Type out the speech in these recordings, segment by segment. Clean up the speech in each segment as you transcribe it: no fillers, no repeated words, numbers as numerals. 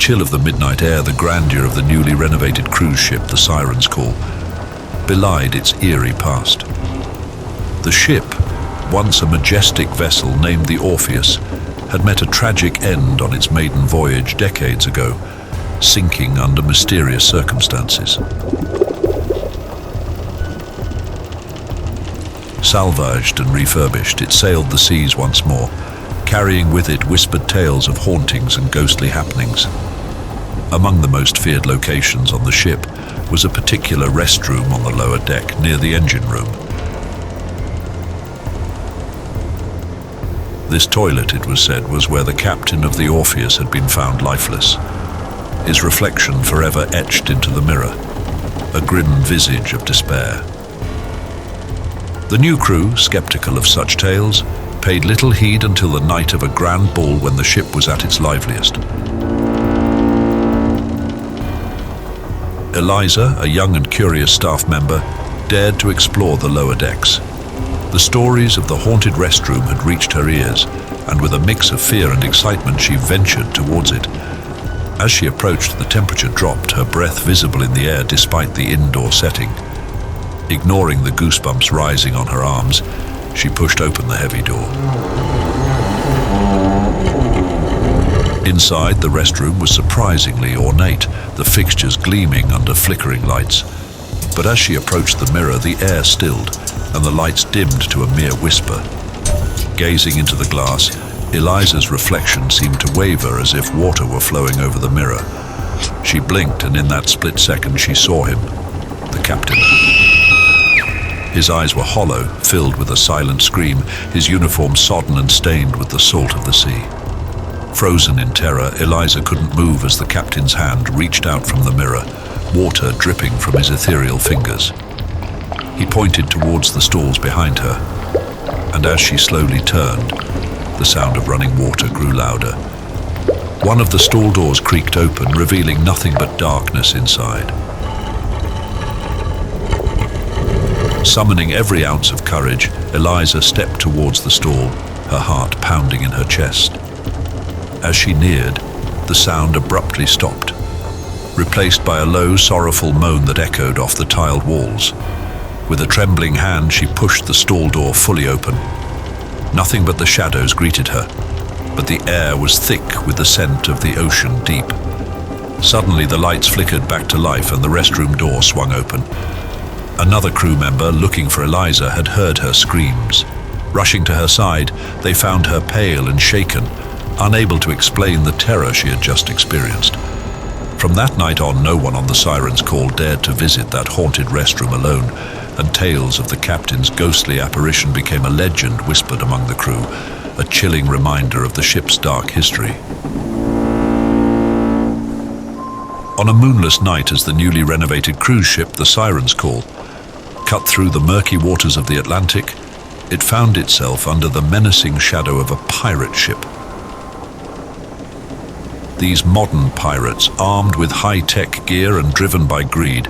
chill of the midnight air, the grandeur of the newly renovated cruise ship, the Siren's Call, belied its eerie past. The ship, once a majestic vessel named the Orpheus, had met a tragic end on its maiden voyage decades ago, sinking under mysterious circumstances. Salvaged and refurbished, it sailed the seas once more, carrying with it whispered tales of hauntings and ghostly happenings. Among the most feared locations on the ship was a particular restroom on the lower deck near the engine room. This toilet, it was said, was where the captain of the Orpheus had been found lifeless, his reflection forever etched into the mirror, a grim visage of despair. The new crew, skeptical of such tales, paid little heed until the night of a grand ball when the ship was at its liveliest. Eliza, a young and curious staff member, dared to explore the lower decks. The stories of the haunted restroom had reached her ears, and with a mix of fear and excitement she ventured towards it. As she approached, the temperature dropped, her breath visible in the air despite the indoor setting. Ignoring the goosebumps rising on her arms, she pushed open the heavy door. Inside, the restroom was surprisingly ornate, the fixtures gleaming under flickering lights. But as she approached the mirror, the air stilled, and the lights dimmed to a mere whisper. Gazing into the glass, Eliza's reflection seemed to waver as if water were flowing over the mirror. She blinked, and in that split second she saw him, the captain. His eyes were hollow, filled with a silent scream, his uniform sodden and stained with the salt of the sea. Frozen in terror, Eliza couldn't move as the captain's hand reached out from the mirror, water dripping from his ethereal fingers. He pointed towards the stalls behind her, and as she slowly turned, the sound of running water grew louder. One of the stall doors creaked open, revealing nothing but darkness inside. Summoning every ounce of courage, Eliza stepped towards the stall, her heart pounding in her chest. As she neared, the sound abruptly stopped, replaced by a low, sorrowful moan that echoed off the tiled walls. With a trembling hand, she pushed the stall door fully open. Nothing but the shadows greeted her, but the air was thick with the scent of the ocean deep. Suddenly, the lights flickered back to life and the restroom door swung open. Another crew member, looking for Eliza, had heard her screams. Rushing to her side, they found her pale and shaken, unable to explain the terror she had just experienced. From that night on, no one on the Siren's Call dared to visit that haunted restroom alone, and tales of the captain's ghostly apparition became a legend whispered among the crew, a chilling reminder of the ship's dark history. On a moonless night, as the newly renovated cruise ship, the Siren's Call, cut through the murky waters of the Atlantic, it found itself under the menacing shadow of a pirate ship. These modern pirates, armed with high-tech gear and driven by greed,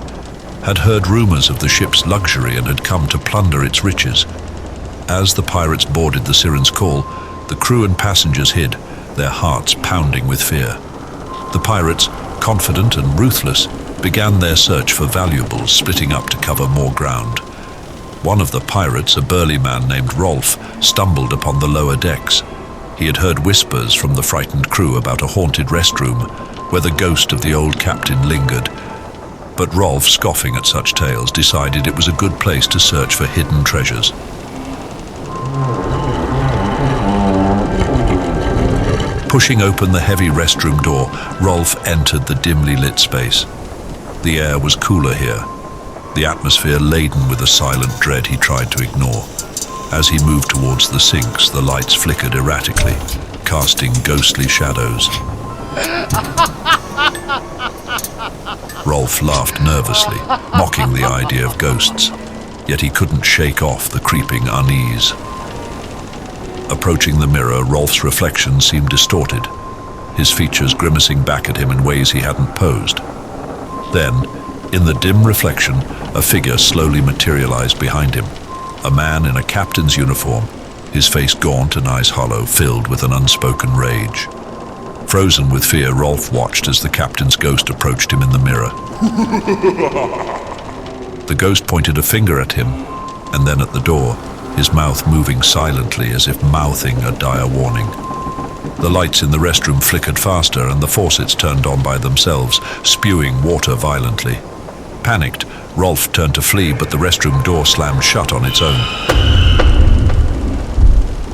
had heard rumors of the ship's luxury and had come to plunder its riches. As the pirates boarded the Siren's Call, the crew and passengers hid, their hearts pounding with fear. The pirates, confident and ruthless, began their search for valuables, splitting up to cover more ground. One of the pirates, a burly man named Rolf, stumbled upon the lower decks. He had heard whispers from the frightened crew about a haunted restroom where the ghost of the old captain lingered. But Rolf, scoffing at such tales, decided it was a good place to search for hidden treasures. Pushing open the heavy restroom door, Rolf entered the dimly lit space. The air was cooler here, the atmosphere laden with a silent dread he tried to ignore. As he moved towards the sinks, the lights flickered erratically, casting ghostly shadows. Rolf laughed nervously, mocking the idea of ghosts, yet he couldn't shake off the creeping unease. Approaching the mirror, Rolf's reflection seemed distorted, his features grimacing back at him in ways he hadn't posed. Then, in the dim reflection, a figure slowly materialized behind him, a man in a captain's uniform, his face gaunt and eyes hollow, filled with an unspoken rage. Frozen with fear, Rolf watched as the captain's ghost approached him in the mirror. The ghost pointed a finger at him, and then at the door, his mouth moving silently as if mouthing a dire warning. The lights in the restroom flickered faster, and the faucets turned on by themselves, spewing water violently. Panicked, Rolf turned to flee, but the restroom door slammed shut on its own.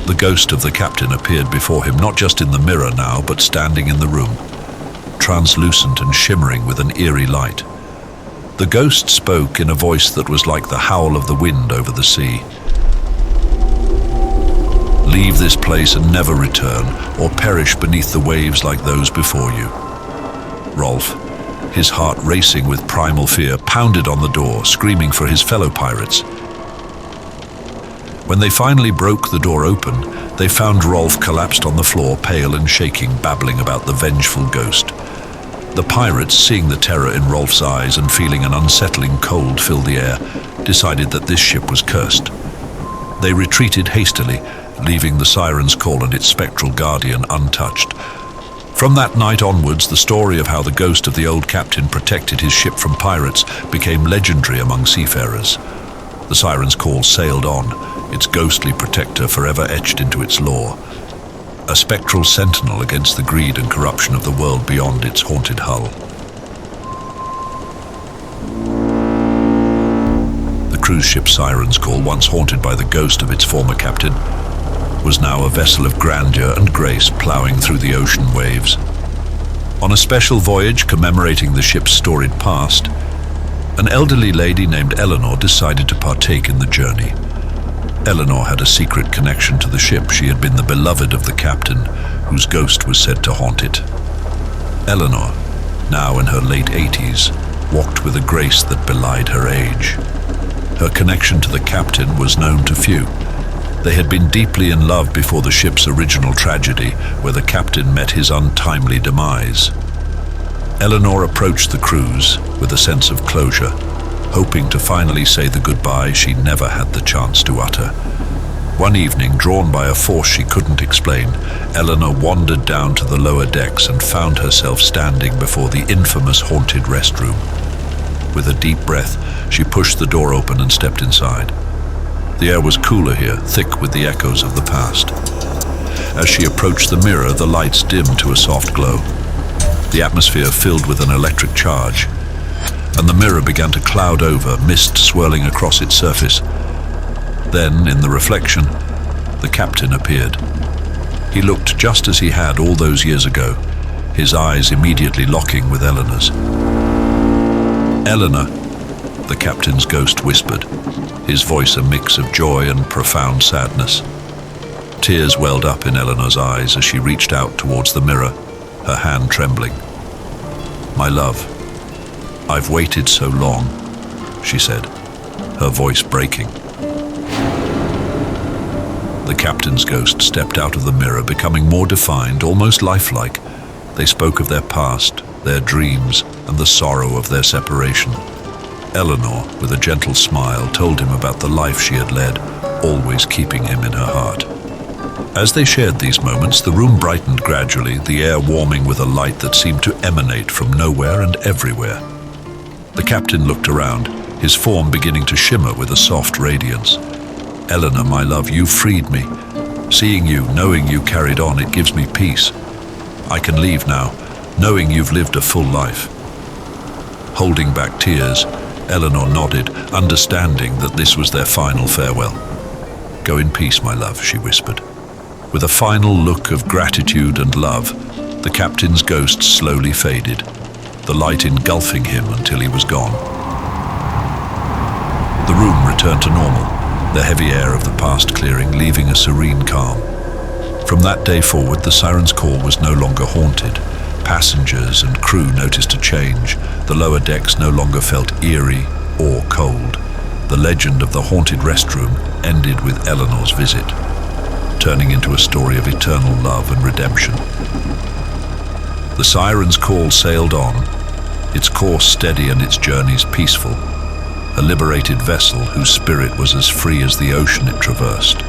The ghost of the captain appeared before him, not just in the mirror now, but standing in the room, translucent and shimmering with an eerie light. The ghost spoke in a voice that was like the howl of the wind over the sea. "Leave this place and never return, or perish beneath the waves like those before you." Rolf, his heart racing with primal fear, pounded on the door, screaming for his fellow pirates. When they finally broke the door open, they found Rolf collapsed on the floor, pale and shaking, babbling about the vengeful ghost. The pirates, seeing the terror in Rolf's eyes and feeling an unsettling cold fill the air, decided that this ship was cursed. They retreated hastily, leaving the Siren's call and its spectral guardian untouched. From that night onwards, the story of how the ghost of the old captain protected his ship from pirates became legendary among seafarers. The Siren's call sailed on, its ghostly protector forever etched into its lore, a spectral sentinel against the greed and corruption of the world beyond its haunted hull. The cruise ship Siren's Call, once haunted by the ghost of its former captain, was now a vessel of grandeur and grace ploughing through the ocean waves. On a special voyage commemorating the ship's storied past, an elderly lady named Eleanor decided to partake in the journey. Eleanor had a secret connection to the ship. She had been the beloved of the captain, whose ghost was said to haunt it. Eleanor, now in her late 80s, walked with a grace that belied her age. Her connection to the captain was known to few. They had been deeply in love before the ship's original tragedy, where the captain met his untimely demise. Eleanor approached the cruise with a sense of closure, hoping to finally say the goodbye she never had the chance to utter. One evening, drawn by a force she couldn't explain, Eleanor wandered down to the lower decks and found herself standing before the infamous haunted restroom. With a deep breath, she pushed the door open and stepped inside. The air was cooler here, thick with the echoes of the past. As she approached the mirror, the lights dimmed to a soft glow. The atmosphere filled with an electric charge, and the mirror began to cloud over, mist swirling across its surface. Then, in the reflection, the captain appeared. He looked just as he had all those years ago, his eyes immediately locking with Eleanor's. "Eleanor," the captain's ghost whispered, his voice a mix of joy and profound sadness. Tears welled up in Eleanor's eyes as she reached out towards the mirror, her hand trembling. "My love, I've waited so long," she said, her voice breaking. The captain's ghost stepped out of the mirror, becoming more defined, almost lifelike. They spoke of their past, their dreams, and the sorrow of their separation. Eleanor, with a gentle smile, told him about the life she had led, always keeping him in her heart. As they shared these moments, the room brightened gradually, the air warming with a light that seemed to emanate from nowhere and everywhere. The captain looked around, his form beginning to shimmer with a soft radiance. "Eleanor, my love, you freed me. Seeing you, knowing you carried on, it gives me peace. I can leave now, knowing you've lived a full life." Holding back tears, Eleanor nodded, understanding that this was their final farewell. "Go in peace, my love," she whispered. With a final look of gratitude and love, the captain's ghost slowly faded, the light engulfing him until he was gone. The room returned to normal, the heavy air of the past clearing, leaving a serene calm. From that day forward, the Siren's Call was no longer haunted. Passengers and crew noticed a change. The lower decks no longer felt eerie or cold. The legend of the haunted restroom ended with Eleanor's visit, turning into a story of eternal love and redemption. The Siren's Call sailed on, its course steady and its journeys peaceful, a liberated vessel whose spirit was as free as the ocean it traversed.